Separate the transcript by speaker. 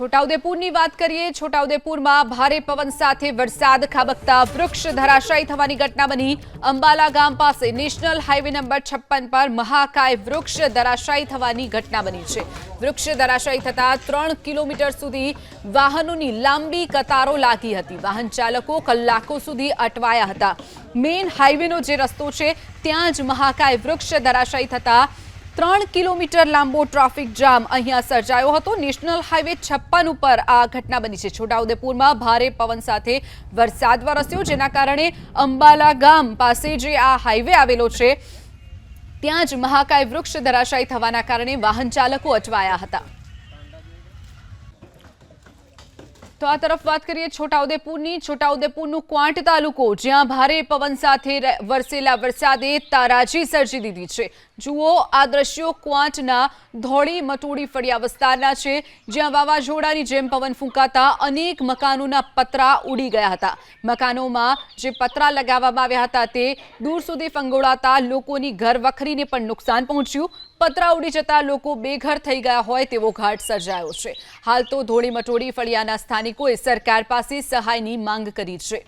Speaker 1: છોટાઉદેપુરની વાત કરીએ। છોટાઉદેપુરમાં ભારે પવન સાથે વરસાદ ખાબકતા વૃક્ષ ધરાશાયી થવાની ઘટના બની। અંબાલા ગામ પાસે નેશનલ હાઈવે નંબર 56 પર મહાકાય વૃક્ષ ધરાશાયી થવાની ઘટના બની છે। વૃક્ષ ધરાશાયી થતા 3 કિલોમીટર સુધી વાહનોની લાંબી કતારો લાગી હતી। વાહન ચાલકો કલાકો સુધી અટવાયા હતા। મેઇન હાઈવેનો જે રસ્તો છે ત્યાં જ મહાકાય વૃક્ષ ધરાશાયી થતા 3 કિલોમીટર લાંબો ટ્રાફિક જામ અહીંયા સર્જાયો હતો। નેશનલ હાઈવે 56 ઉપર આ ઘટના બની છે। છોટાઉદેપુરમાં ભારે પવન સાથે વરસાદ વરસ્યો, જેના કારણે અંબાલા ગામ પાસે જે આ હાઈવે આવેલો છે ત્યાં જ મહાકાય વૃક્ષ ધરાશાયી થવાના કારણે વાહન ચાલકો અટવાયા હતા। તો આ તરફ વાત કરીએ છોટાઉદેપુરની। છોટાઉદેપુરનું ક્વાંટ તાલુકો, જ્યાં ભારે પવન સાથે વરસેલા વરસાદે તારાજી સર્જી દીધી છે। જુઓ આ દ્રશ્યો ક્વાંટના ધોળી મટોડી ફળિયા વિસ્તારના છે, જ્યાં વાવાઝોડાની જેમ પવન ફૂંકાતા અનેક મકાનોના પતરા ઉડી ગયા હતા। મકાનોમાં જે પતરા લગાવવામાં આવ્યા હતા તે દૂર સુધી ફંગોળાતા લોકોની ઘર વખરીને પણ નુકસાન પહોંચ્યું। પતરા ઉડી જતા લોકો બેઘર થઈ ગયા હોય તેવો ઘાટ સર્જાયો છે। હાલ તો ધોળી મટોડી ફળિયાના સ્થાનિકોએ સરકાર પાસે સહાયની માંગ કરી છે।